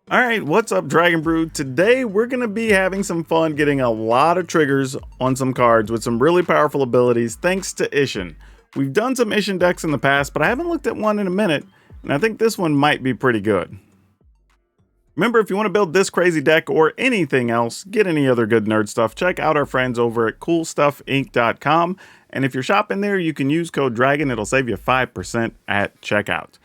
Alright, what's up Dragon Brood? Today we're going to be having some fun getting a lot of triggers on some cards with some really powerful abilities thanks to Isshin. We've done some Isshin decks in the past, but I haven't looked at one in a minute, and I think this one might be pretty good. Remember, if you want to build this crazy deck or anything else, get any other good nerd stuff, check out our friends over at coolstuffinc.com, and if you're shopping there, you can use code DRAGON, it'll save you 5% at checkout.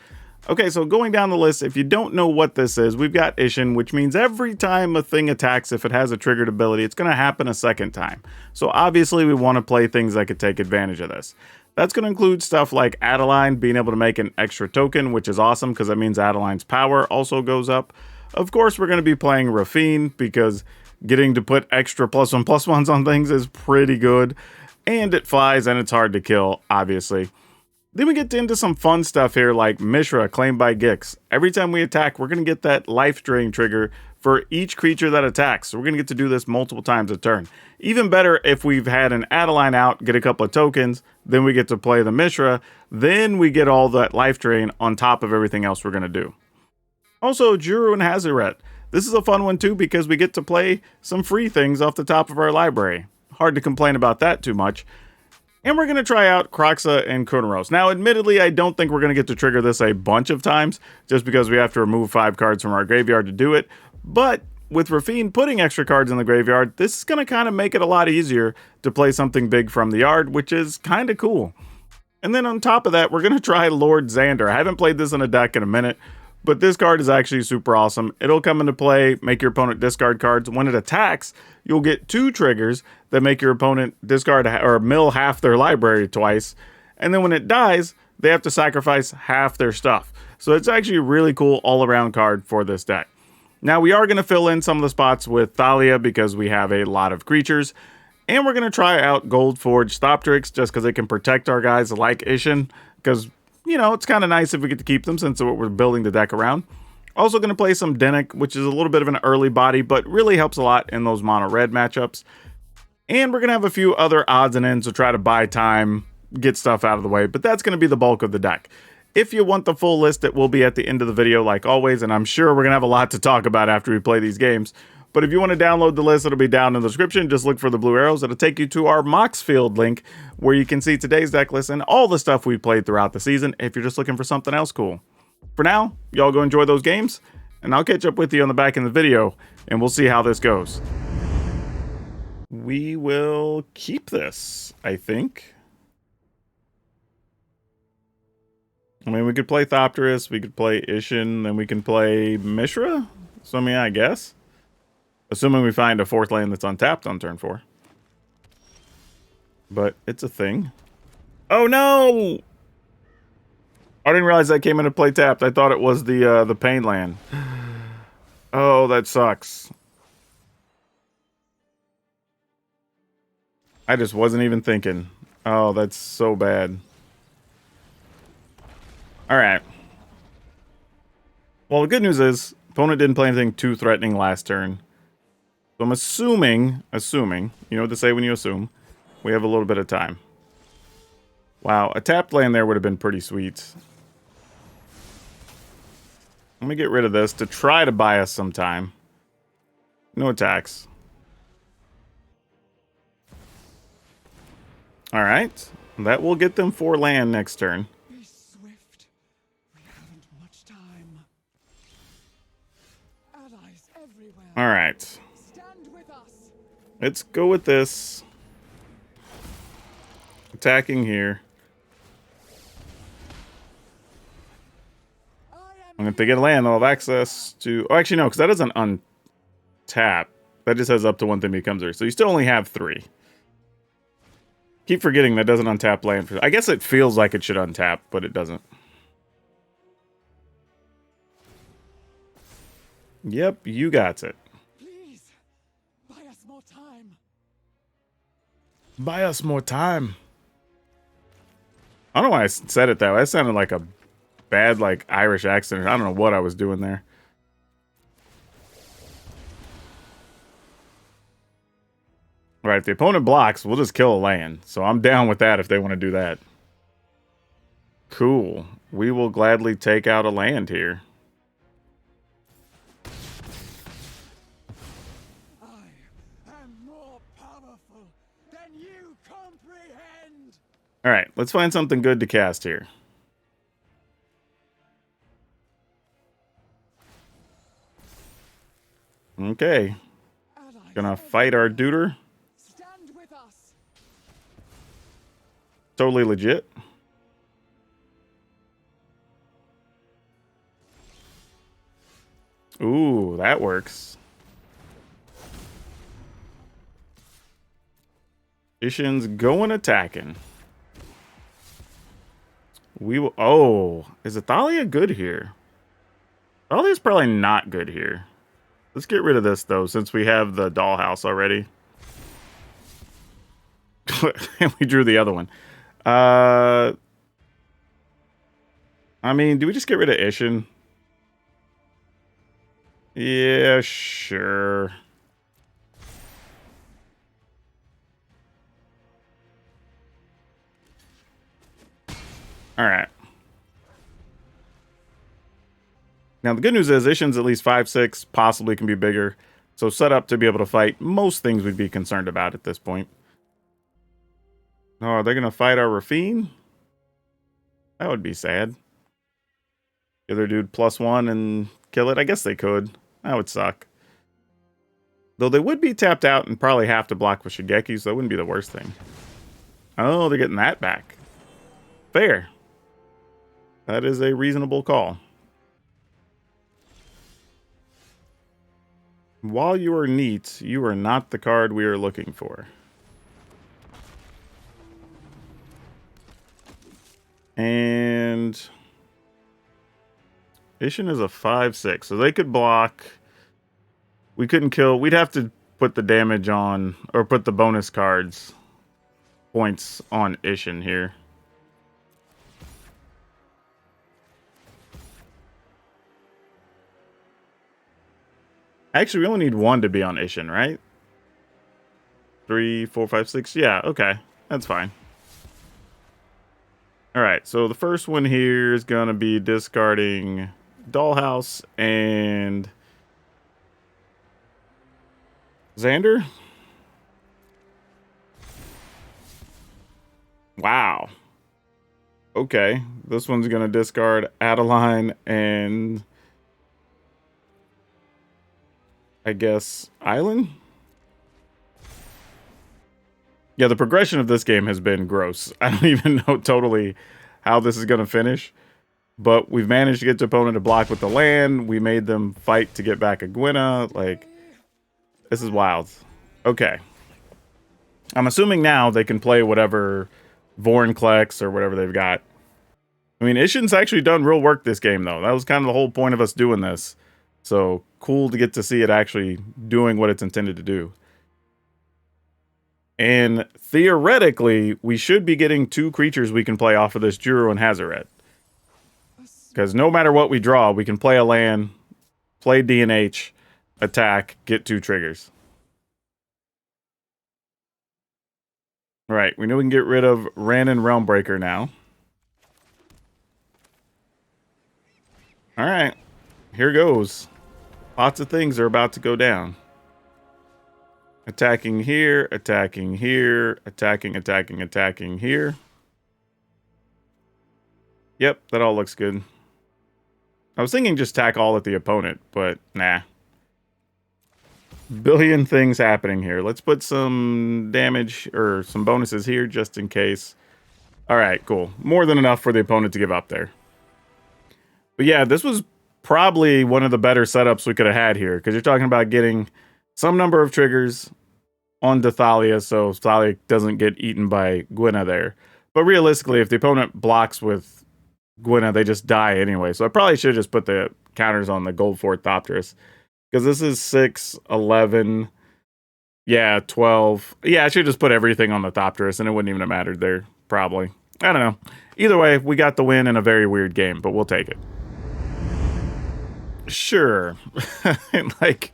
Okay, so going down the list, if you don't know what this is, we've got Isshin, which means every time a thing attacks, if it has a triggered ability, it's going to happen a second time. So obviously we want to play things that could take advantage of this. That's going to include stuff like Adeline being able to make an extra token, which is awesome because that means Adeline's power also goes up. Of course, we're going to be playing Rafine because getting to put extra +1/+1s on things is pretty good. And it flies and it's hard to kill, obviously. Then we get into some fun stuff here like Mishra, claimed by Gix. Every time we attack, we're going to get that life drain trigger for each creature that attacks. So we're going to get to do this multiple times a turn. Even better if we've had an Adeline out, get a couple of tokens, then we get to play the Mishra, then we get all that life drain on top of everything else we're going to do. Also, Juru and Hazoret. This is a fun one too because we get to play some free things off the top of our library. Hard to complain about that too much. And we're going to try out Kroxa and Kunoros. Now, admittedly, I don't think we're going to get to trigger this a bunch of times, just because we have to remove 5 cards from our graveyard to do it. But with Rafine putting extra cards in the graveyard, this is going to kind of make it a lot easier to play something big from the yard, which is kind of cool. And then on top of that, we're going to try Lord Xander. I haven't played this in a deck in a minute, but this card is actually super awesome. It'll come into play, make your opponent discard cards. When it attacks, you'll get 2 triggers that make your opponent discard or mill half their library twice. And then when it dies, they have to sacrifice half their stuff. So it's actually a really cool all-around card for this deck. Now, we are going to fill in some of the spots with Thalia because we have a lot of creatures. And we're going to try out Goldforge Thoptrix just because it can protect our guys like Isshin. Because, you know, it's kind of nice if we get to keep them since it's what we're building the deck around. Also going to play some Dennick, which is a little bit of an early body, but really helps a lot in those mono-red matchups. And we're going to have a few other odds and ends to try to buy time, get stuff out of the way, but that's going to be the bulk of the deck. If you want the full list, it will be at the end of the video like always, and I'm sure we're going to have a lot to talk about after we play these games. But if you want to download the list, it'll be down in the description. Just look for the blue arrows. It'll take you to our Moxfield link where you can see today's deck list and all the stuff we played throughout the season if you're just looking for something else cool. For now, y'all go enjoy those games, and I'll catch up with you on the back end of the video, and we'll see how this goes. We will keep this, I think. I mean, we could play Thopterus, we could play Isshin, then we can play Mishra. So, I mean, I guess. Assuming we find a 4th land that's untapped on turn 4. But it's a thing. Oh, no! I didn't realize that came into play tapped. I thought it was the pain land. Oh, that sucks. I just wasn't even thinking. Oh, that's so bad. Alright. Well, the good news is, opponent didn't play anything too threatening last turn. So I'm assuming, you know what to say when you assume, we have a little bit of time. Wow, a tapped land there would have been pretty sweet. Let me get rid of this to try to buy us some time. No attacks. Alright. That will get them 4 land next turn. Be swift. We haven't much time. Allies everywhere. Alright. Stand with us. Let's go with this. Attacking here. And if they get a land, they'll have access to... Oh, actually, no, because that doesn't untap. That just has up to 1 thing becomes there. So you still only have 3. Keep forgetting that doesn't untap land. I guess it feels like it should untap, but it doesn't. Yep, you got it. Please, buy us more time. Buy us more time. I don't know why I said it that way. That sounded like a bad, like, Irish accent. I don't know what I was doing there. Alright, if the opponent blocks, we'll just kill a land. So I'm down with that if they want to do that. Cool. We will gladly take out a land here. than you comprehend. All right, let's find something good to cast here. Okay, gonna fight our duder. Stand with us. Totally legit. Ooh, that works. Isshin's going attacking. We will. Oh, is Athalia good here? Athalia's probably not good here. Let's get rid of this though, since we have the dollhouse already. And we drew the other one. I mean, do we just get rid of Isshin? Yeah, sure. All right. Now, the good news is Isshin's at least 5'6", possibly can be bigger. So set up to be able to fight most things we'd be concerned about at this point. Oh, are they going to fight our Rafine? That would be sad. The other dude +1 and kill it? I guess they could. That would suck. Though they would be tapped out and probably have to block with Shigeki, so that wouldn't be the worst thing. Oh, they're getting that back. Fair. That is a reasonable call. While you are neat, you are not the card we are looking for. And Isshin is a 5'6", so they could block. We couldn't kill. We'd have to put the damage on, or put the bonus cards points on Isshin here. Actually, we only need one to be on Isshin, right? 3, 4, 5, 6. Yeah, okay. That's fine. Alright, so the first one here is going to be discarding Dollhouse and Xander. Wow. Okay, this one's going to discard Adeline and I guess Island? Yeah, the progression of this game has been gross. I don't even know totally how this is going to finish. But we've managed to get the opponent to block with the land. We made them fight to get back a Gwyna. Like, this is wild. Okay. I'm assuming now they can play whatever Vorinclex or whatever they've got. I mean, Isshin's actually done real work this game, though. That was kind of the whole point of us doing this. So, cool to get to see it actually doing what it's intended to do. And theoretically, we should be getting 2 creatures we can play off of this Juro and Hazoret. Because no matter what we draw, we can play a land, play DNH, attack, get 2 triggers. Right, we know we can get rid of Ran and Realmbreaker now. Alright, here goes. Lots of things are about to go down. Attacking here, attacking here, attacking here. Yep, that all looks good. I was thinking just attack all at the opponent, but nah. Billion things happening here. Let's put some damage or some bonuses here just in case. Alright, cool. More than enough for the opponent to give up there. But yeah, this was probably one of the better setups we could have had here, because you're talking about getting some number of triggers on Thalia, so Thalia doesn't get eaten by Gwyna there. But realistically, if the opponent blocks with Gwyna, they just die anyway. So I probably should just put the counters on the Gold Fort Thopterus. Because this is 6, 11, yeah, 12. Yeah, I should just put everything on the Thopterus, and it wouldn't even have mattered there, probably. I don't know. Either way, we got the win in a very weird game, but we'll take it. Sure. Like,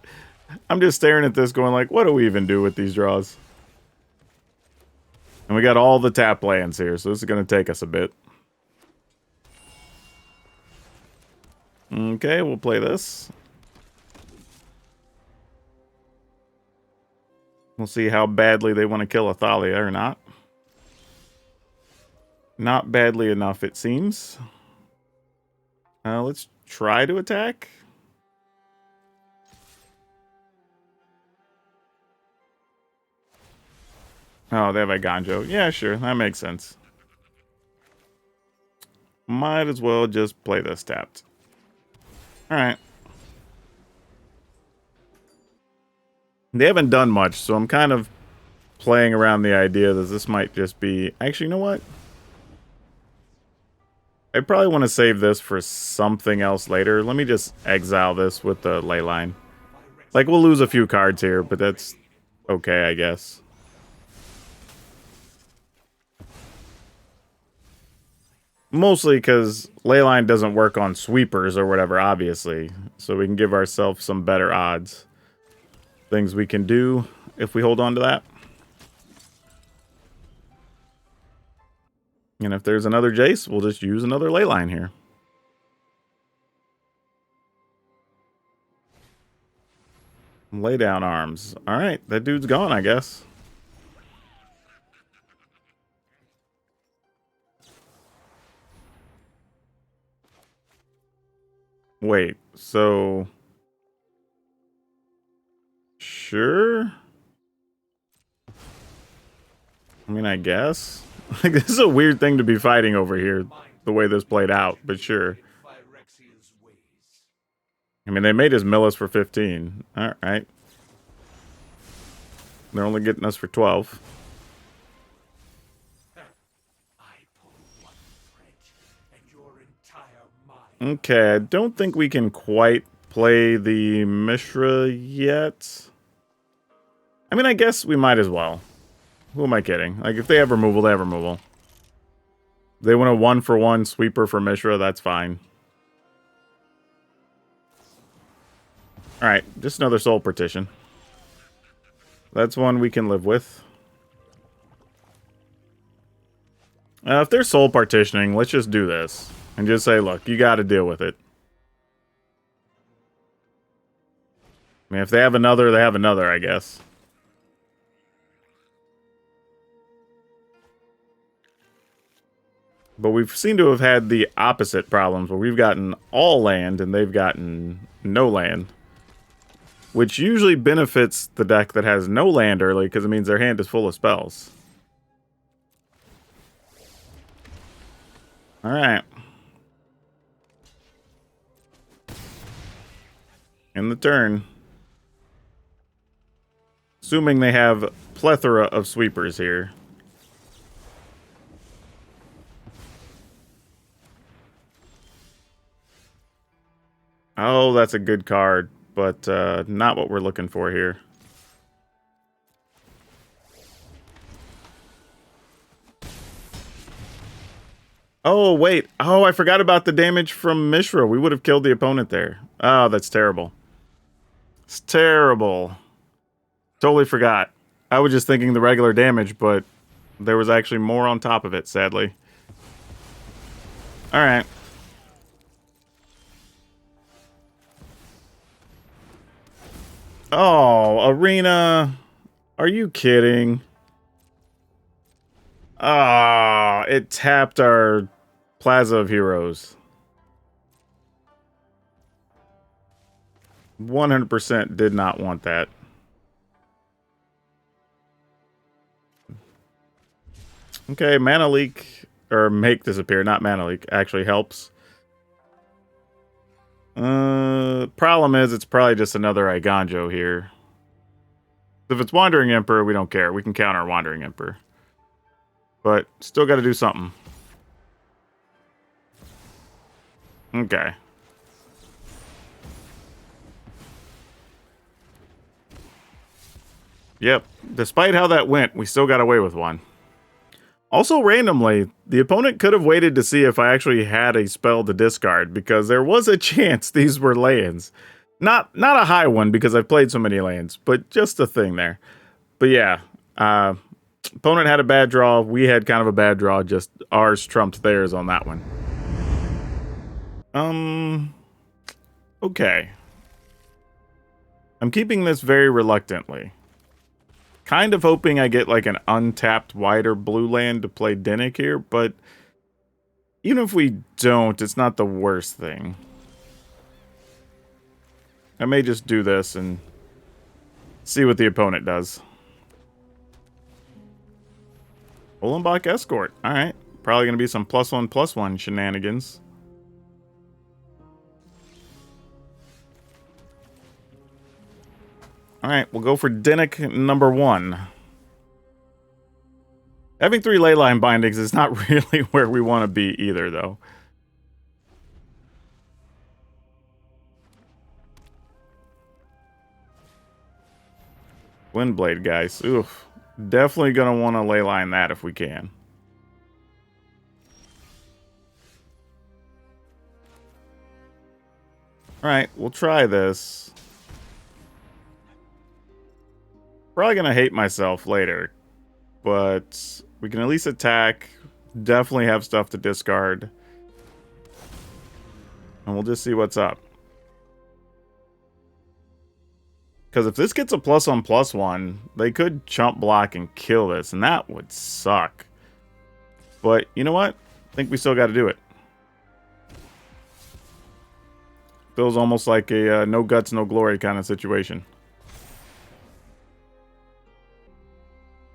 I'm just staring at this going like, what do we even do with these draws? And we got all the tap lands here, so this is going to take us a bit. Okay, we'll play this. We'll see how badly they want to kill Athalia or not. Not badly enough, it seems. Let's try to attack. Oh, they have a Ganjo. Yeah, sure. That makes sense. Might as well just play this tapped. Alright. They haven't done much, so I'm kind of playing around the idea that this might just be... Actually, you know what? I probably want to save this for something else later. Let me just exile this with the ley line. Like, we'll lose a few cards here, but that's okay, I guess. Mostly because Leyline doesn't work on sweepers or whatever, obviously. So we can give ourselves some better odds. Things we can do if we hold on to that. And if there's another Jace, we'll just use another Leyline here. Lay down arms. Alright, that dude's gone, I guess. Wait, so... Sure? I mean, I guess. Like, this is a weird thing to be fighting over here, the way this played out, but sure. I mean, they made his Millis for 15. Alright. They're only getting us for 12. Okay, I don't think we can quite play the Mishra yet. I mean, I guess we might as well. Who am I kidding? Like, if they have removal, they have removal. They want a 1-for-1 sweeper for Mishra, that's fine. Alright, just another Soul Partition. That's one we can live with. If they're Soul Partitioning, let's just do this. And just say, look, you gotta deal with it. I mean, if they have another, they have another, I guess. But we've seemed to have had the opposite problems, where we've gotten all land and they've gotten no land. Which usually benefits the deck that has no land early, because it means their hand is full of spells. Alright. In the turn. Assuming they have plethora of sweepers here. Oh, that's a good card, but not what we're looking for here. Oh, wait. Oh, I forgot about the damage from Mishra. We would have killed the opponent there. Oh, that's terrible. It's terrible. Totally forgot. I was just thinking the regular damage, but there was actually more on top of it, sadly. Alright. Oh, Arena. Are you kidding? Ah, it tapped our Plaza of Heroes. 100% did not want that. Okay, Mana Leak, or Make Disappear, not Mana Leak, actually helps. Problem is, it's probably just another Iganjo here. If it's Wandering Emperor, we don't care. We can counter Wandering Emperor. But, still gotta do something. Okay. Yep. Despite how that went, we still got away with one. Also, randomly, the opponent could have waited to see if I actually had a spell to discard, because there was a chance these were lands. Not a high one, because I've played so many lands, but just a thing there. But yeah, opponent had a bad draw. We had kind of a bad draw, just ours trumped theirs on that one. Okay. I'm keeping this very reluctantly. Kind of hoping I get like an untapped white or blue land to play Dinnick here, but even if we don't, it's not the worst thing. I may just do this and see what the opponent does. Ulenbach Escort. Alright. Probably going to be some +1/+1 shenanigans. Alright, we'll go for Dinnick number 1. Having 3 Leyline bindings is not really where we want to be either, though. Windblade, guys. Oof. Definitely going to want to Leyline that if we can. Alright, we'll try this. Probably going to hate myself later. But we can at least attack. Definitely have stuff to discard. And we'll just see what's up. Because if this gets a +1/+1, they could chump block and kill this. And that would suck. But you know what? I think we still got to do it. Feels almost like a no guts, no glory kind of situation.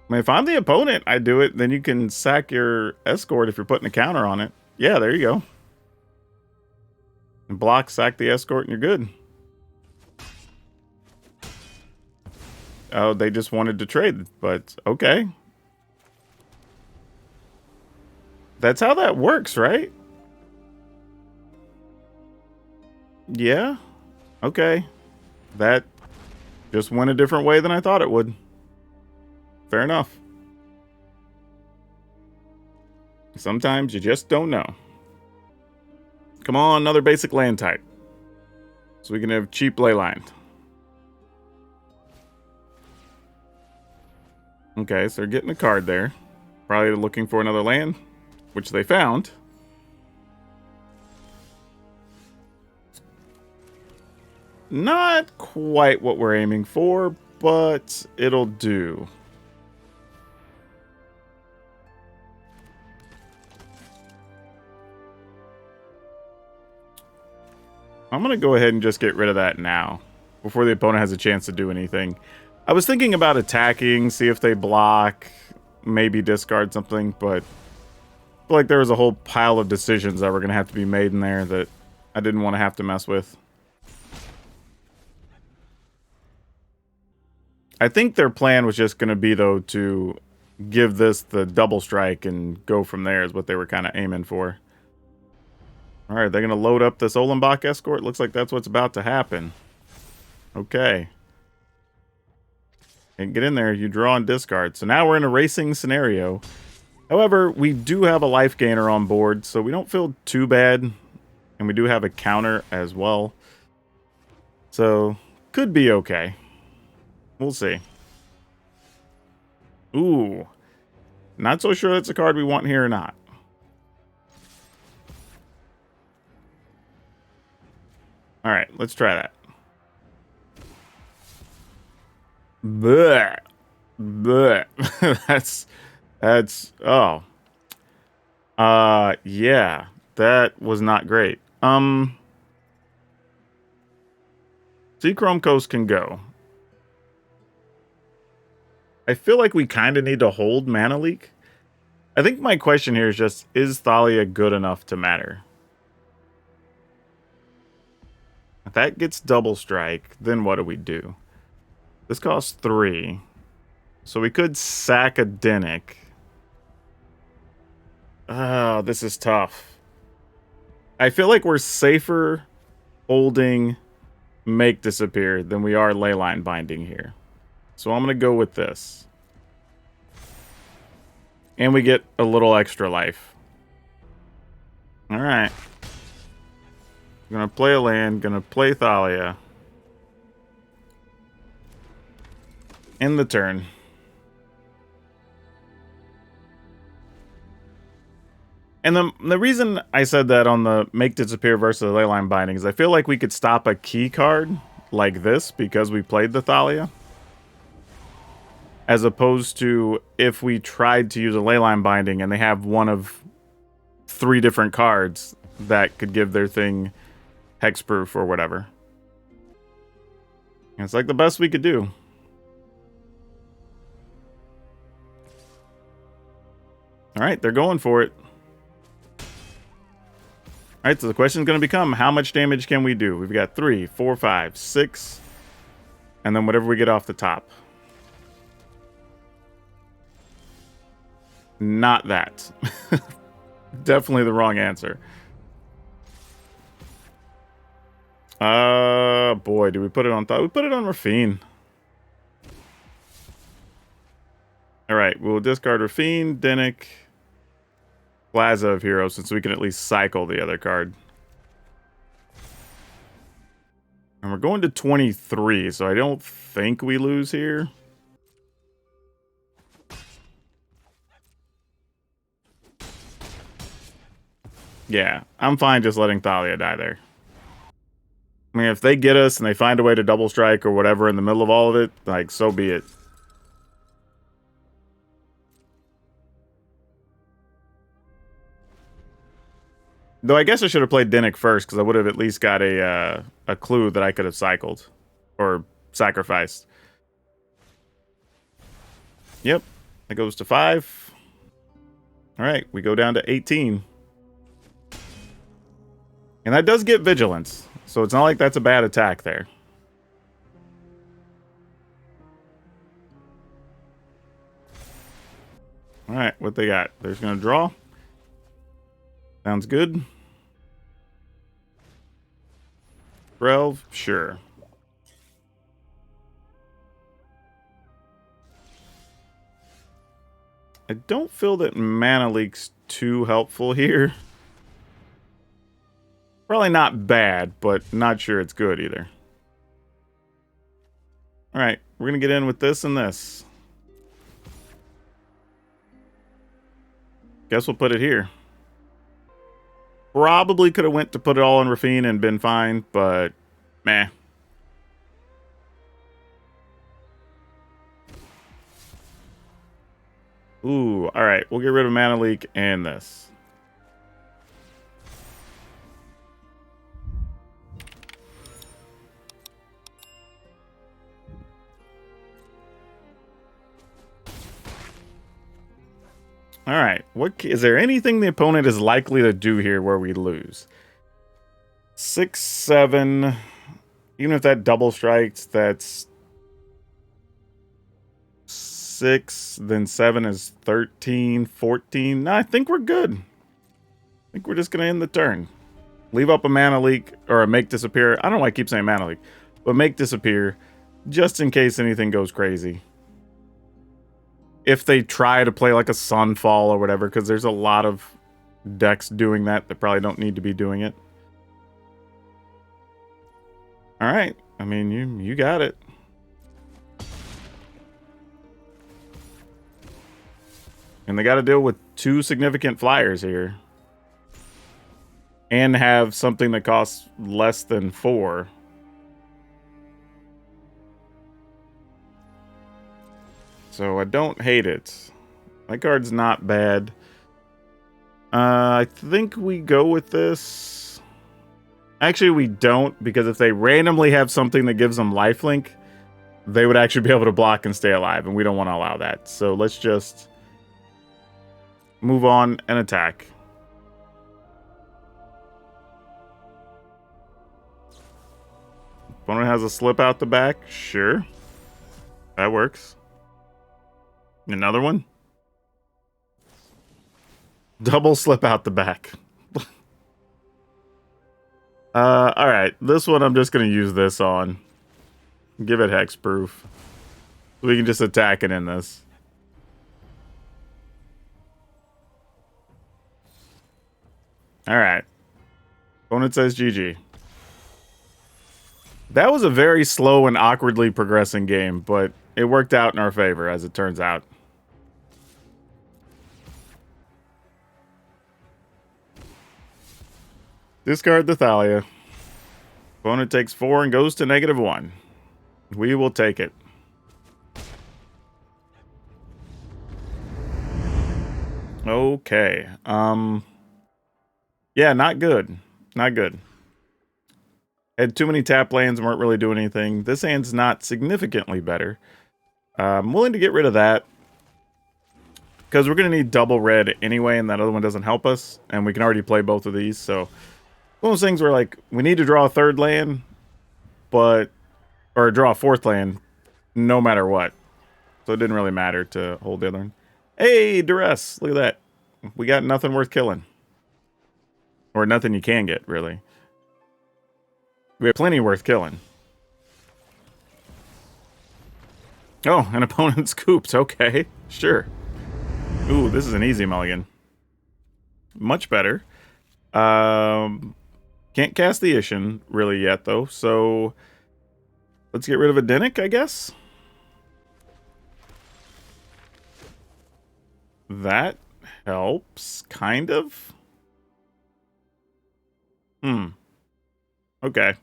I mean, if I'm the opponent, I do it. Then you can sack your escort if you're putting a counter on it. Yeah, there you go. And block, sack the escort, and you're good. Oh, they just wanted to trade, but okay. That's how that works, right? Yeah. Okay. That just went a different way than I thought it would. Fair enough. Sometimes you just don't know. Come on, another basic land type. So we can have cheap leyline. Okay, so they're getting a card there. Probably looking for another land, which they found. Not quite what we're aiming for, but it'll do. I'm going to go ahead and just get rid of that now, before the opponent has a chance to do anything. I was thinking about attacking, see if they block, maybe discard something, but I feel like there was a whole pile of decisions that were going to have to be made in there that I didn't want to have to mess with. I think their plan was just going to be, though, to give this the double strike and go from there is what they were kind of aiming for. Alright, they're going to load up this Ulenbach escort. Looks like that's what's about to happen. Okay. And get in there, you draw and discard. So now we're in a racing scenario. However, we do have a life gainer on board, so we don't feel too bad. And we do have a counter as well. So, could be okay. We'll see. Ooh. Not so sure that's a card we want here or not. Alright, let's try that. Blech. Blech. that's, oh. Yeah. That was not great. Seachrome Coast can go. I feel like we kind of need to hold Mana Leak. I think my question here is just, is Thalia good enough to matter? If that gets double strike, then what do we do? This costs 3. So we could sack a Dinnick. Oh, this is tough. I feel like we're safer holding Make Disappear than we are Leyline Binding here. So I'm going to go with this. And we get a little extra life. Alright. Gonna play a land, gonna play Thalia. End the turn. And the reason I said that on the Make Disappear versus the Leyline Binding is I feel like we could stop a key card like this because we played the Thalia. as opposed to if we tried to use a Leyline Binding and they have one of 3 different cards that could give their thing hexproof or whatever. And it's like the best we could do. Alright, they're going for it. Alright, so the question is going to become, how much damage can we do? We've got 3, 4, 5, 6, and then whatever we get off the top. Not that. Definitely the wrong answer. Boy, do we put it on top? We put it on Rafine. Alright, we'll discard Rafine, Dinnick, Plaza of Heroes, since we can at least cycle the other card. And we're going to 23, so I don't think we lose here. Yeah, I'm fine just letting Thalia die there. I mean, if they get us and they find a way to double strike or whatever in the middle of all of it, like, so be it. Though I guess I should have played Dinnick first, because I would have at least got a clue that I could have cycled. Or sacrificed. Yep. That goes to 5. Alright, we go down to 18. And that does get Vigilance. So it's not like that's a bad attack there. Alright, what they got? They're just going to draw. Sounds good. 12, sure. I don't feel that Mana Leak's too helpful here. Probably not bad, but not sure it's good either. Alright, we're going to get in with this and this. Guess we'll put it here. Probably could have went to put it all on Rafine and been fine, but meh. Ooh, alright, we'll get rid of Mana Leak and this. All right. What is there anything the opponent is likely to do here where we lose? 6, 7. Even if that double strikes, that's 6. Then 7 is 13, 14. No, I think we're good. I think we're just gonna end the turn. Leave up a Mana Leak or a Make Disappear. I don't know why I keep saying Mana Leak, but Make Disappear just in case anything goes crazy. If they try to play like a Sunfall or whatever, because there's a lot of decks doing that probably don't need to be doing it. Alright, I mean, you got it. And they got to deal with 2 significant flyers here. And have something that costs less than 4. So I don't hate it. My card's not bad. I think we go with this. Actually, we don't, because if they randomly have something that gives them lifelink, they would actually be able to block and stay alive, and we don't want to allow that. So let's just move on and attack. Opponent has a slip out the back. Sure. That works. Another one? Double slip out the back. Alright. This one I'm just going to use this on. Give it hexproof. We can just attack it in this. Alright. Opponent says GG. That was a very slow and awkwardly progressing game, but it worked out in our favor, as it turns out. Discard the Thalia. Opponent takes 4 and goes to -1. We will take it. Okay. Yeah, not good. Not good. Had too many tap lands, weren't really doing anything. This hand's not significantly better. I'm willing to get rid of that. Because we're going to need double red anyway, and that other one doesn't help us. And we can already play both of these, so... One of those things where, like, we need to draw a third land, but... Or draw a fourth land, no matter what. So it didn't really matter to hold the other one. Hey, Duress! Look at that. We got nothing worth killing. Or nothing you can get, really. We have plenty worth killing. Oh, an opponent scoops. Okay, sure. Ooh, this is an easy mulligan. Much better. Can't cast the Isshin really yet, though, so... Let's get rid of a Dinnick, I guess? That helps, kind of. Okay.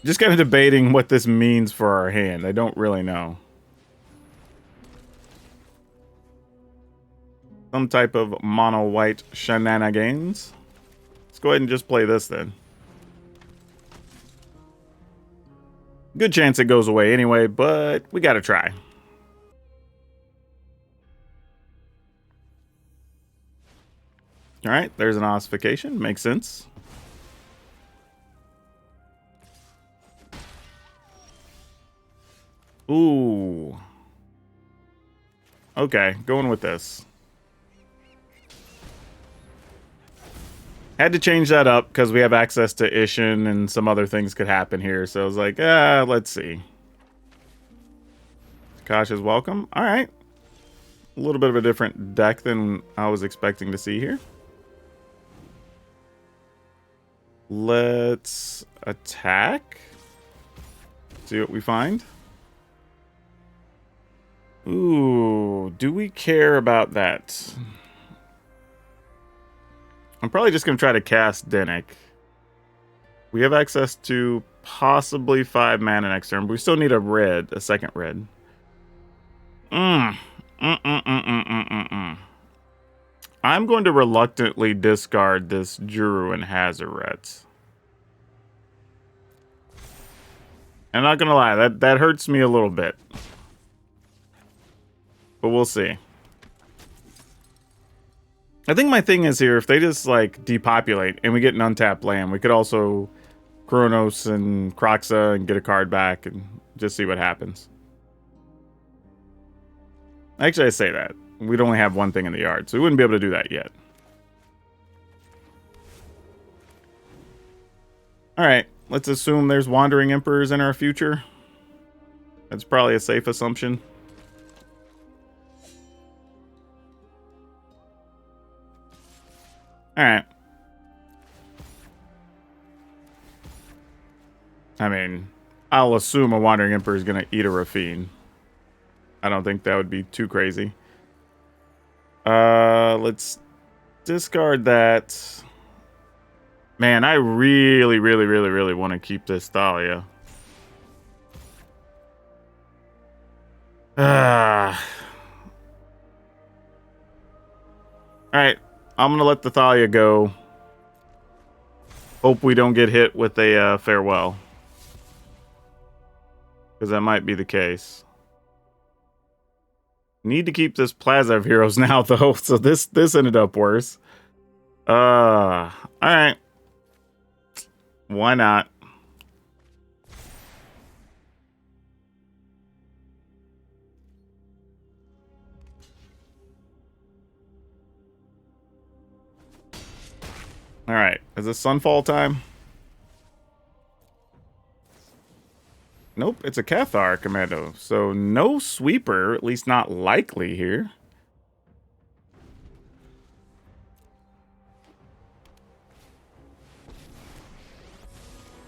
Just kind of debating what this means for our hand. I don't really know. Some type of mono-white shenanigans. Let's go ahead and just play this then. Good chance it goes away anyway, but we gotta try. Alright, there's an ossification. Makes sense. Ooh. Okay, going with this. Had to change that up because we have access to Isshin and some other things could happen here. So I was like, let's see. Kosh is welcome. All right. A little bit of a different deck than I was expecting to see here. Let's attack. See what we find. Ooh, do we care about that? I'm probably just going to try to cast Dinnick. We have access to possibly 5 mana next turn, but we still need a second red. I'm going to reluctantly discard this Juru and Hazoret. I'm not going to lie, that hurts me a little bit. But we'll see. I think my thing is here, if they just, like, depopulate and we get an untapped land, we could also Kronos and Kroxa and get a card back and just see what happens. Actually, I say that. We'd only have one thing in the yard, so we wouldn't be able to do that yet. Alright, let's assume there's Wandering Emperors in our future. That's probably a safe assumption. Alright. I mean, I'll assume a Wandering Emperor is going to eat a Rafine. I don't think that would be too crazy. Let's discard that. Man, I really want to keep this Thalia. Alright. I'm going to let the Thalia go. Hope we don't get hit with a farewell. Because that might be the case. Need to keep this Plaza of Heroes now, though. So this ended up worse. Alright. Why not? Alright, is this Sunfall time? Nope, it's a Cathar commando, so no sweeper, at least not likely here.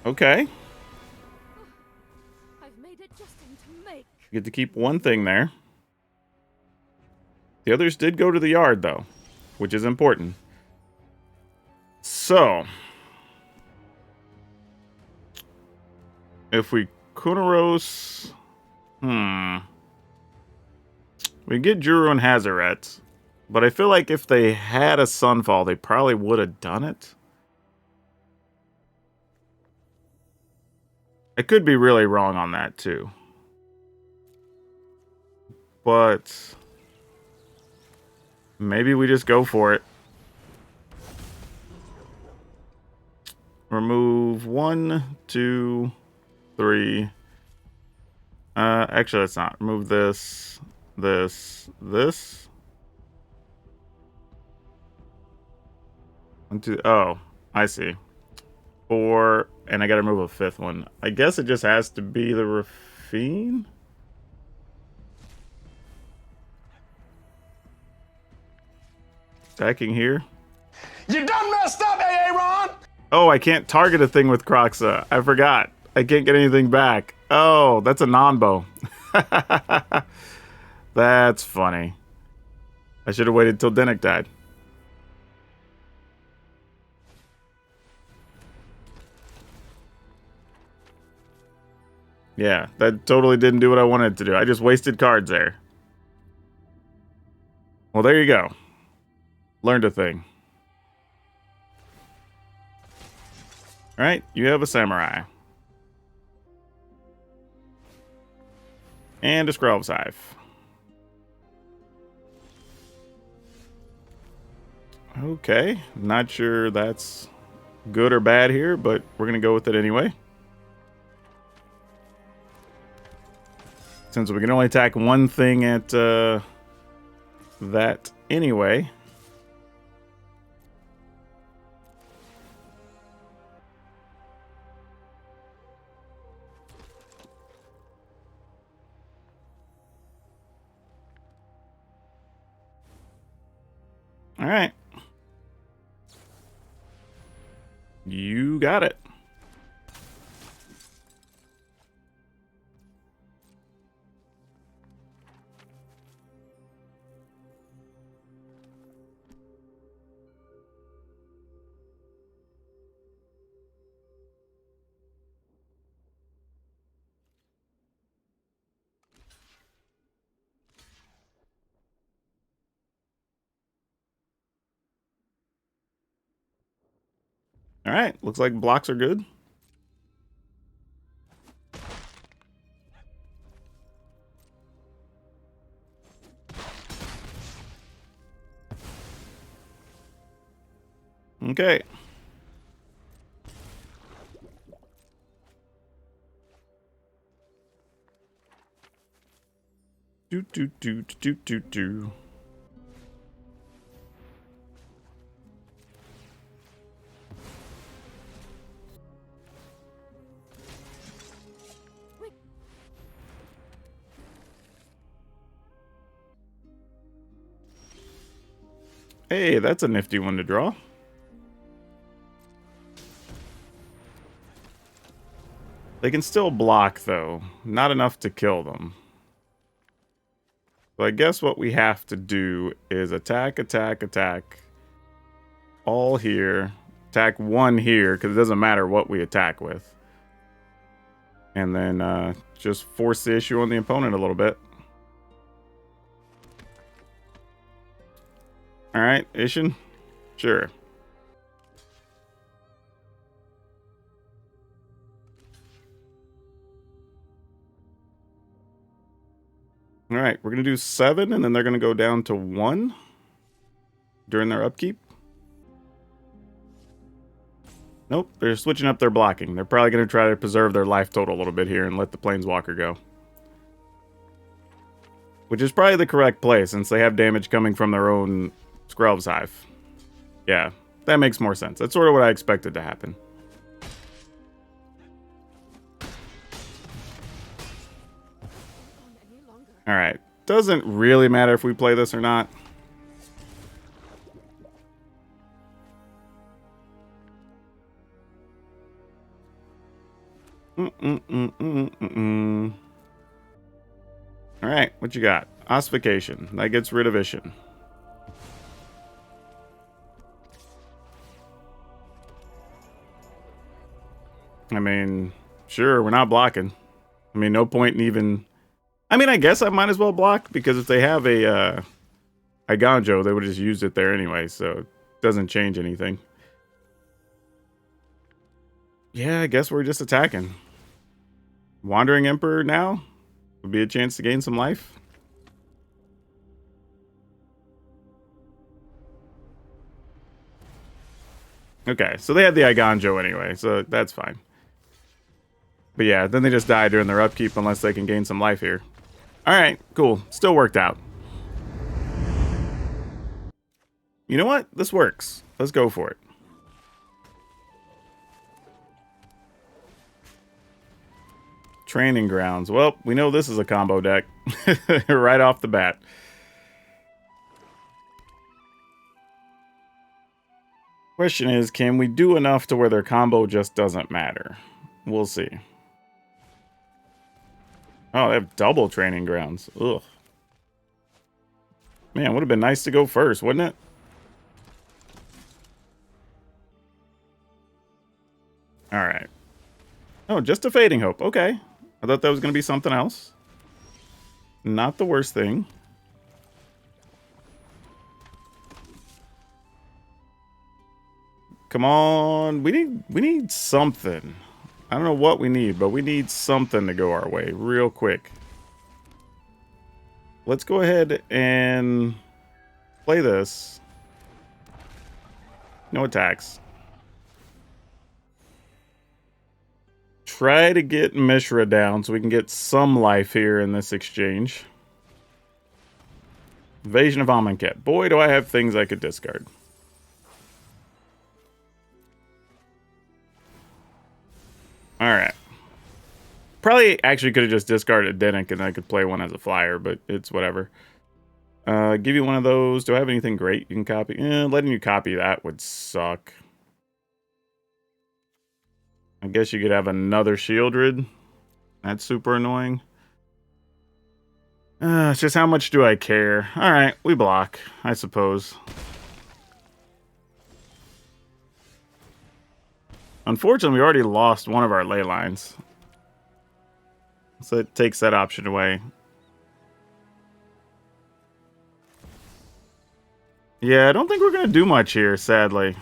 Okay. I've made it just to make. You get to keep one thing there. The others did go to the yard, though, which is important. So, if we Kunaros, we get Juru and Hazoret. But I feel like if they had a Sunfall, they probably would have done it. I could be really wrong on that too. But maybe we just go for it. Remove 1, 2, 3. Actually, let's not. Remove this, this. 1, 2. Oh, I see. 4, and I gotta remove a 5th one. I guess it just has to be the Rafine? Attacking here. You done messed up, Aaron! Oh, I can't target a thing with Croxa. I forgot. I can't get anything back. Oh, that's a non-bow. That's funny. I should have waited till Dennick died. Yeah, that totally didn't do what I wanted it to do. I just wasted cards there. Well, there you go. Learned a thing. Alright, you have a samurai. And a Scroll's Hive. Okay, not sure that's good or bad here, but we're going to go with it anyway. Since we can only attack one thing at that anyway. All right. You got it. All right, looks like blocks are good. Okay. Do. Hey, that's a nifty one to draw. They can still block, though. Not enough to kill them. So I guess what we have to do is attack, attack, attack. All here. Attack one here, because it doesn't matter what we attack with. And then just force the issue on the opponent a little bit. Alright, Isshin? Sure. Alright, we're going to do 7, and then they're going to go down to 1 during their upkeep. Nope, they're switching up their blocking. They're probably going to try to preserve their life total a little bit here and let the Planeswalker go. Which is probably the correct play, since they have damage coming from their own Scrub's Hive. Yeah, that makes more sense. That's sort of what I expected to happen. Alright, doesn't really matter if we play this or not. Alright, what you got? Ossification. That gets rid of Isshin. I mean, sure, we're not blocking. I mean, no point in even... I mean, I guess I might as well block, because if they have a Iganjo, they would have just used it there anyway, so it doesn't change anything. Yeah, I guess we're just attacking. Wandering Emperor now would be a chance to gain some life. Okay, so they had the Iganjo anyway, so that's fine. But yeah, then they just die during their upkeep unless they can gain some life here. Alright, cool. Still worked out. You know what? This works. Let's go for it. Training Grounds. Well, we know this is a combo deck. Right off the bat. Question is, can we do enough to where their combo just doesn't matter? We'll see. Oh, they have double Training Grounds. Ugh. Man, would have been nice to go first, wouldn't it? Alright. Oh, just a Fading Hope. Okay. I thought that was going to be something else. Not the worst thing. Come on. We need something. I don't know what we need, but we need something to go our way real quick. Let's go ahead and play this. No attacks. Try to get Mishra down so we can get some life here in this exchange. Invasion of Amonkhet. Boy, do I have things I could discard. Alright. Probably actually could have just discarded Dennick and I could play one as a flyer, but it's whatever. Give you one of those. Do I have anything great you can copy? Letting you copy that would suck. I guess you could have another Shieldred. That's super annoying. It's just how much do I care? Alright, we block, I suppose. Unfortunately, we already lost one of our ley lines. So it takes that option away. Yeah, I don't think we're going to do much here, sadly.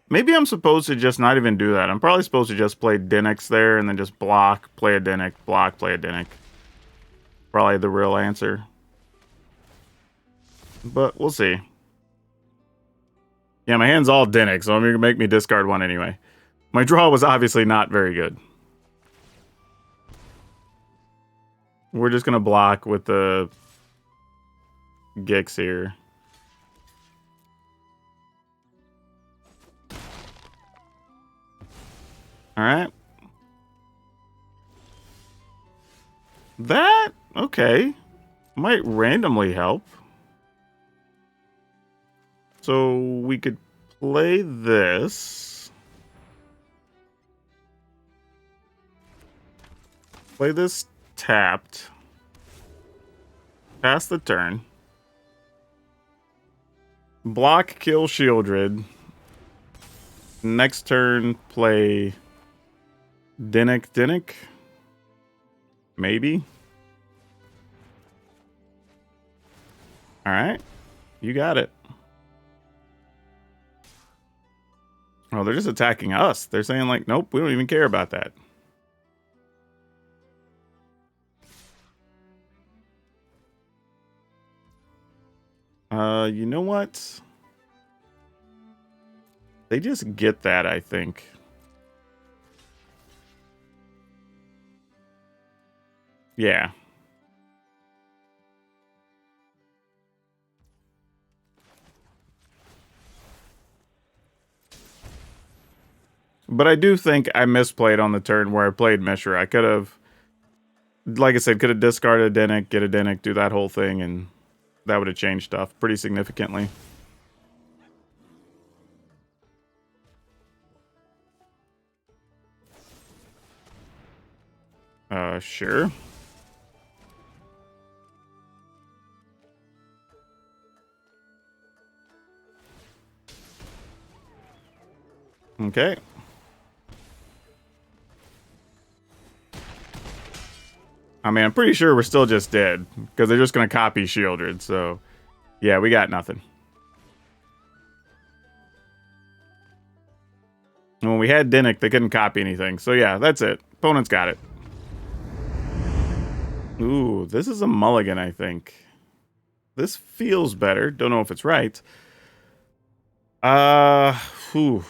Maybe I'm supposed to just not even do that. I'm probably supposed to just play Denix there and then just block, play a Dennick, block, play a Dennick. Probably the real answer. But we'll see. Yeah, my hand's all Dennick, so I'm going to make me discard one anyway. My draw was obviously not very good. We're just going to block with the Gix here. Alright. That, okay. Might randomly help. So we could play this. Play this tapped. Pass the turn. Block, kill Shieldred. Next turn, play Dennick. Maybe. Alright. You got it. Oh, they're just attacking us. They're saying like, nope, we don't even care about that. You know what? They just get that, I think. Yeah. But I do think I misplayed on the turn where I played Mishra. I could have, like I said, could have discarded a Dennick, get a Dennick, do that whole thing, and that would have changed stuff pretty significantly. Sure. Okay. I mean, I'm pretty sure we're still just dead because they're just going to copy Shieldred. So, yeah, we got nothing. And when we had Dinnick, they couldn't copy anything. So, yeah, that's it. Opponent's got it. Ooh, this is a mulligan, I think. This feels better. Don't know if it's right. Whew.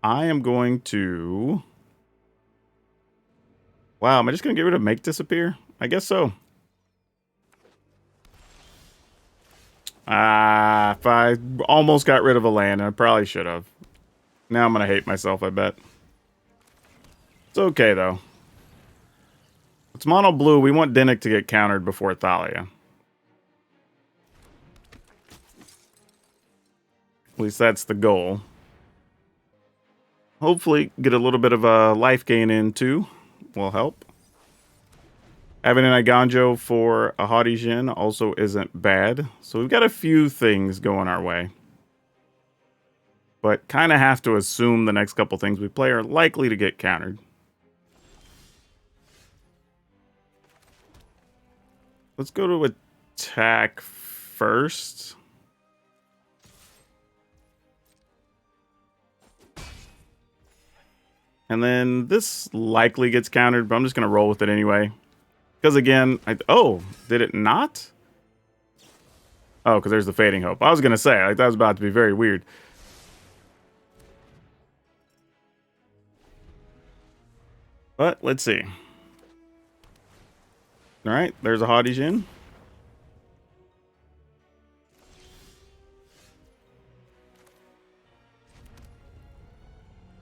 I am going to... Wow, am I just going to get rid of Make Disappear? I guess so. If I almost got rid of a land, I probably should have. Now I'm going to hate myself, I bet. It's okay, though. It's mono blue. We want Dinnick to get countered before Thalia. At least that's the goal. Hopefully get a little bit of a life gain in, too. Will help. Having an Iganjo for a Haughty Jin also isn't bad. So we've got a few things going our way. But kind of have to assume the next couple things we play are likely to get countered. Let's go to attack first. And then this likely gets countered, but I'm just going to roll with it anyway. Because again, oh, did it not? Oh, because there's the Fading Hope. I was going to say, like, that was about to be very weird. But let's see. All right, there's a Haughty Jin.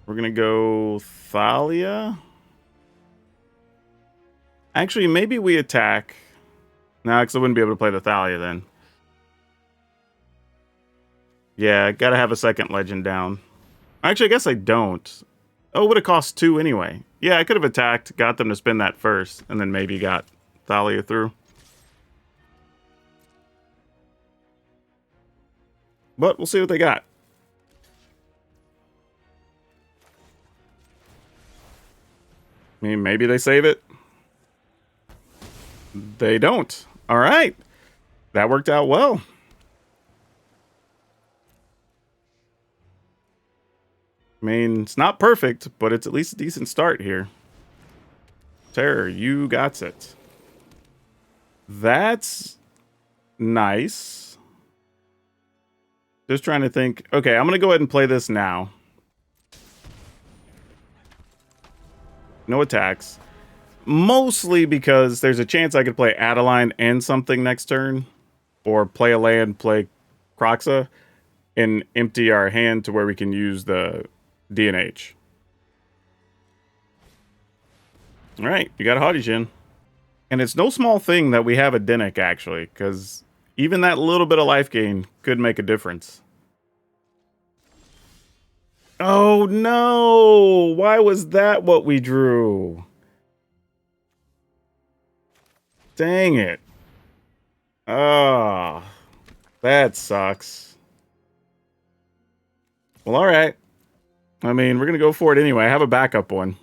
We're going to go Thalia. Actually, maybe we attack. No, because I wouldn't be able to play the Thalia then. Yeah, got to have a second legend down. Actually, I guess I don't. Oh, it would have cost 2 anyway. Yeah, I could have attacked, got them to spin that first, and then maybe got Thalia through. But we'll see what they got. I mean, maybe they save it. They don't. All right. That worked out well. I mean, it's not perfect, but it's at least a decent start here. Terror, you got it. That's nice. Just trying to think. Okay, I'm going to go ahead and play this now. No attacks. Mostly because there's a chance I could play Adeline and something next turn. Or play a land, play Kroxa, and empty our hand to where we can use the DNH. Alright, you got a Haughty Jin. And it's no small thing that we have a Dinnick, actually, because even that little bit of life gain could make a difference. Oh no! Why was that what we drew? Dang it. Oh, that sucks. Well, alright. I mean, we're going to go for it anyway. I have a backup one.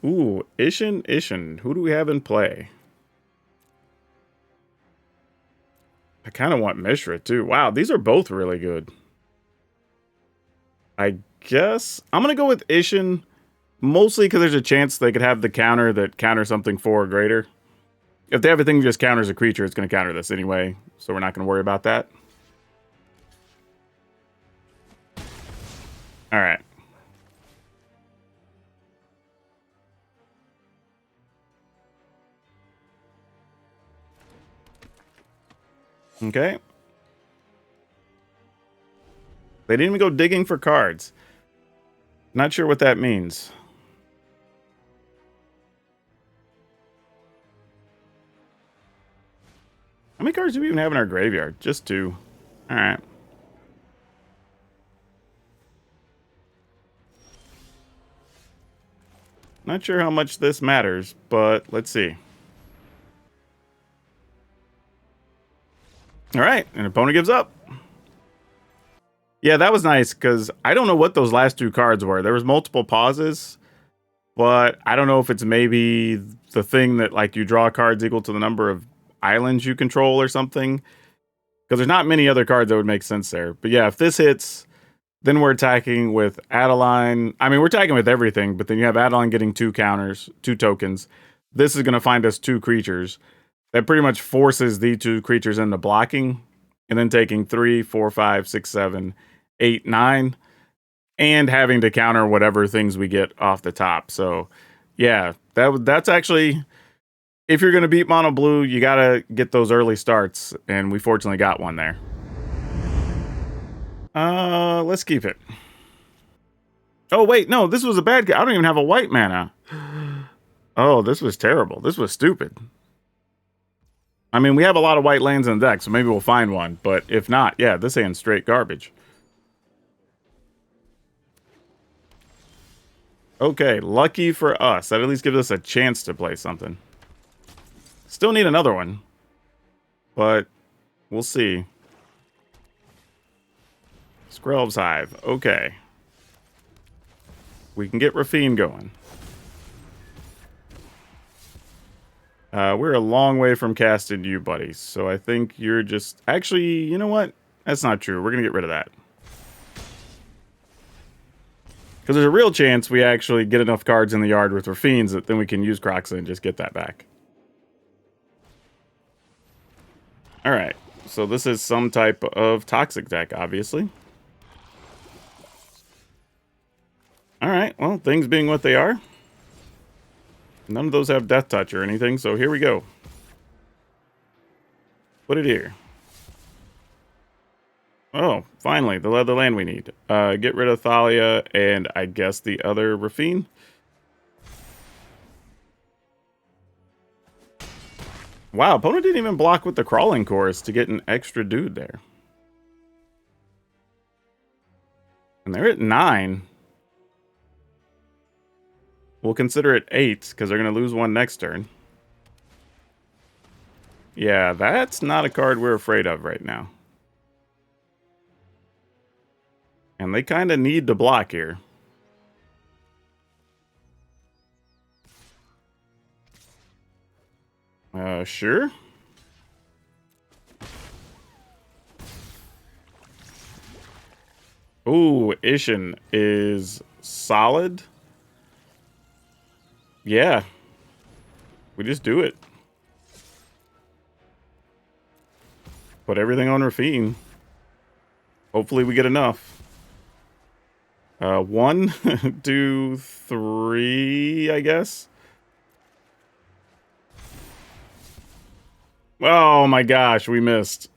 Ooh, Isshin. Who do we have in play? I kind of want Mishra, too. Wow, these are both really good. I guess I'm going to go with Isshin, mostly because there's a chance they could have the counter that counters something 4 or greater. If they have a thing that just counters a creature, it's going to counter this anyway, so we're not going to worry about that. All right. Okay. They didn't even go digging for cards. Not sure what that means. How many cards do we even have in our graveyard? Just 2. All right. Not sure how much this matters, but let's see. All right, an opponent gives up. Yeah, that was nice because I don't know what those last two cards were. There was multiple pauses, but I don't know if it's maybe the thing that like you draw cards equal to the number of islands you control or something. Because there's not many other cards that would make sense there. But yeah, if this hits, then we're attacking with Adeline. I mean, we're attacking with everything, but then you have Adeline getting 2 counters, 2 tokens. This is going to find us 2 creatures. That pretty much forces the 2 creatures into blocking, and then taking 3, 4, 5, 6, 7, 8, 9, and having to counter whatever things we get off the top. So, yeah, that's actually, if you're going to beat mono blue, you got to get those early starts, and we fortunately got one there. Let's keep it. Oh, wait, no, this was a bad guy. I don't even have a white mana. Oh, this was terrible. This was stupid. I mean, we have a lot of white lands in the deck, so maybe we'll find one. But if not, yeah, this hand's straight garbage. Okay, lucky for us. That at least gives us a chance to play something. Still need another one. But we'll see. Skrelv's Hive. Okay. We can get Rafine going. We're a long way from casting you, buddy. So I think you're just... Actually, you know what? That's not true. We're going to get rid of that. Because there's a real chance we actually get enough cards in the yard with Rafines that then we can use Croxa and just get that back. Alright. So this is some type of Toxic deck, obviously. Alright. Well, things being what they are. None of those have Death Touch or anything, so here we go. Put it here. Oh, finally, the other land we need. Get rid of Thalia and I guess the other Rafine. Wow, opponent didn't even block with the Crawling Chorus to get an extra dude there. And they're at 9. We'll consider it 8, because they're going to lose 1 next turn. Yeah, that's not a card we're afraid of right now. And they kind of need to block here. Sure. Ooh, Isshin is solid. Yeah. We just do it. Put everything on Rafine. Hopefully we get enough. 1, 2, 3, I guess. Oh my gosh, we missed.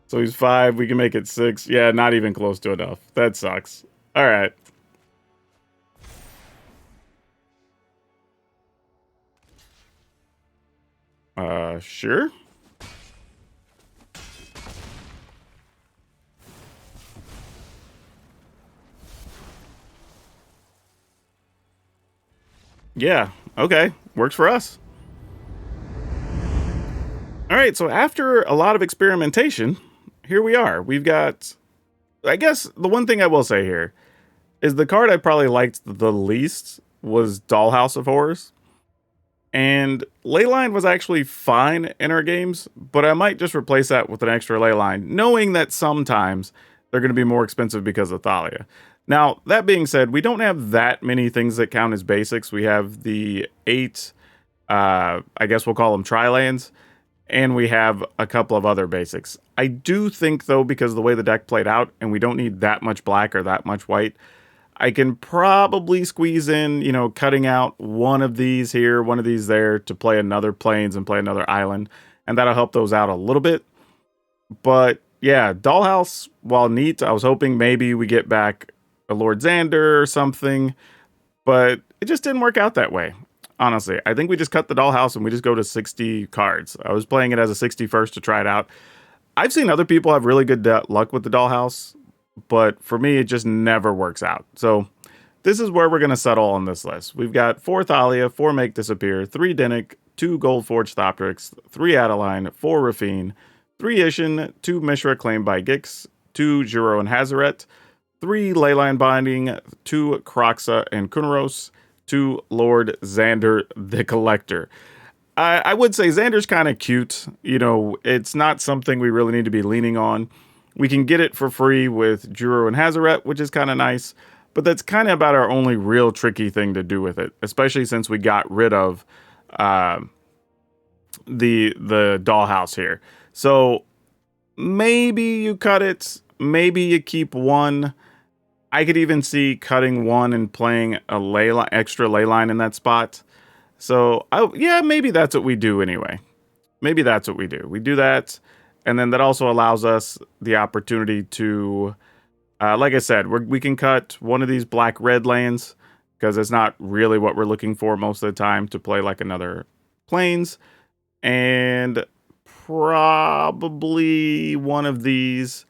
So he's 5, we can make it 6. Yeah, not even close to enough. That sucks. All right. Sure. Yeah, okay. Works for us. All right, so after a lot of experimentation, here we are. We've got... I guess the one thing I will say here is the card I probably liked the least was Dollhouse of Horrors. And Leyline was actually fine in our games, but I might just replace that with an extra Leyline, knowing that sometimes they're going to be more expensive because of Thalia. Now, that being said, we don't have that many things that count as basics. We have the 8, I guess we'll call them tri-lands, and we have a couple of other basics. I do think, though, because of the way the deck played out, and we don't need that much black or that much white, I can probably squeeze in, you know, cutting out one of these here, one of these there to play another Plains and play another Island. And that'll help those out a little bit. But yeah, Dollhouse, while neat, I was hoping maybe we get back a Lord Xander or something. But it just didn't work out that way. Honestly, I think we just cut the Dollhouse and we just go to 60 cards. I was playing it as a 61st to try it out. I've seen other people have really good luck with the Dollhouse. But for me, it just never works out. So this is where we're going to settle on this list. We've got 4 Thalia, 4 Make Disappear, 3 Dinnick, 2 Gold Forge Thoptrix, 3 Adeline, 4 Rafine, 3 Isshin, 2 Mishra claimed by Gix, 2 Juro and Hazaret, 3 Leyline Binding, 2 Kroxa and Kunaros, 2 Lord Xander the Collector. I would say Xander's kind of cute. You know, it's not something we really need to be leaning on. We can get it for free with Juro and Hazaret, which is kind of nice. But that's kind of about our only real tricky thing to do with it, especially since we got rid of the dollhouse here. So maybe you cut it. Maybe you keep one. I could even see cutting one and playing a extra ley line in that spot. So, yeah, maybe that's what we do anyway. Maybe that's what we do. We do that, and then that also allows us the opportunity to, like I said, we can cut one of these black-red lands, because it's not really what we're looking for most of the time to play like another plains, and probably one of these,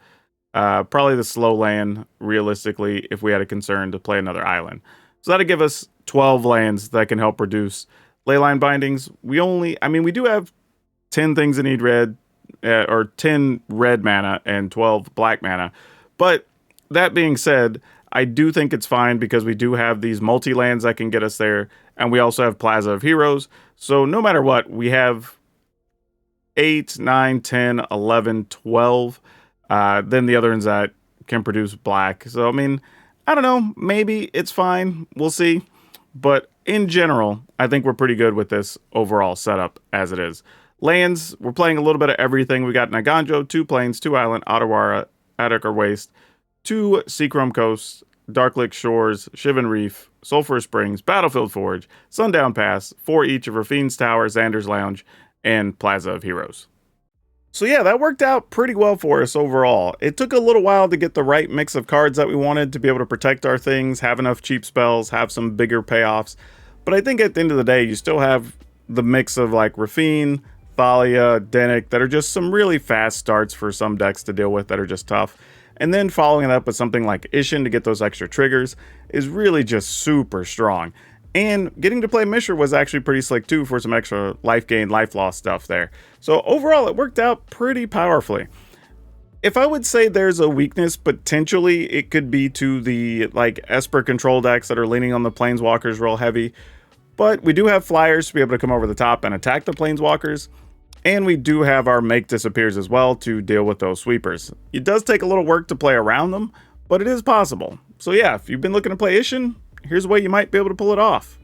probably the slow land, realistically, if we had a concern to play another island. So that'll give us 12 lands that can help reduce leyline bindings. We do have 10 things that need red, or 10 red mana and 12 black mana. But that being said, I do think it's fine because we do have these multi-lands that can get us there, and we also have Plaza of Heroes. So no matter what, we have 8, 9, 10, 11, 12. Then the other ones that can produce black. So, I mean, I don't know. Maybe it's fine. We'll see. But in general, I think we're pretty good with this overall setup as it is. Lands, we're playing a little bit of everything. We got Naganjo, 2 Plains, 2 Island, Otawara, Adakar Waste, 2 Seachrome Coasts, Darklick Shores, Shivan Reef, Sulphur Springs, Battlefield Forge, Sundown Pass, 4 each of Rafine's Tower, Xander's Lounge, and Plaza of Heroes. So yeah, that worked out pretty well for us overall. It took a little while to get the right mix of cards that we wanted to be able to protect our things, have enough cheap spells, have some bigger payoffs. But I think at the end of the day, you still have the mix of like Rafine, Thalia, Dennick, that are just some really fast starts for some decks to deal with that are just tough. And then following it up with something like Isshin to get those extra triggers is really just super strong. And getting to play Mishra was actually pretty slick too for some extra life gain, life loss stuff there. So overall, it worked out pretty powerfully. If I would say there's a weakness, potentially it could be to the like Esper control decks that are leaning on the Planeswalkers real heavy. But we do have flyers to be able to come over the top and attack the Planeswalkers. And we do have our Make Disappears as well to deal with those sweepers. It does take a little work to play around them, but it is possible. So yeah, if you've been looking to play Isshin, here's a way you might be able to pull it off.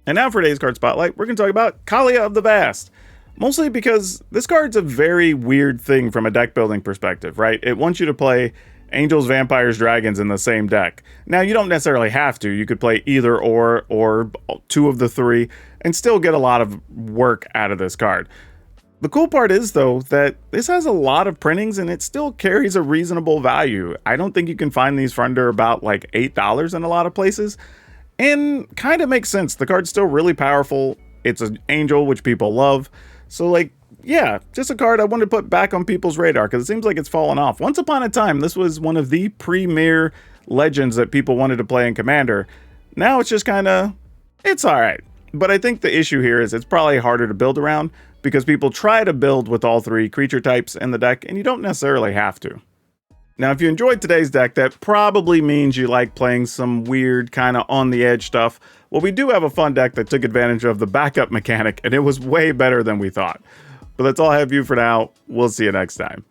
And now for today's card spotlight, we're going to talk about Kaalia of the Vast. Mostly because this card's a very weird thing from a deck building perspective, right? It wants you to play Angels, Vampires, Dragons in the same deck. Now, you don't necessarily have to. You could play either or 2 of the 3 and still get a lot of work out of this card. The cool part is, though, that this has a lot of printings and it still carries a reasonable value. I don't think you can find these for under about like $8 in a lot of places. And kind of makes sense. The card's still really powerful. It's an angel, which people love. So, like, yeah, just a card I wanted to put back on people's radar because it seems like it's fallen off. Once upon a time, this was one of the premier legends that people wanted to play in Commander. Now it's just kind of, it's all right. But I think the issue here is it's probably harder to build around because people try to build with all 3 creature types in the deck, and you don't necessarily have to. Now, if you enjoyed today's deck, that probably means you like playing some weird kind of on the edge stuff. Well, we do have a fun deck that took advantage of the backup mechanic, and it was way better than we thought. But that's all I have for you for now. We'll see you next time.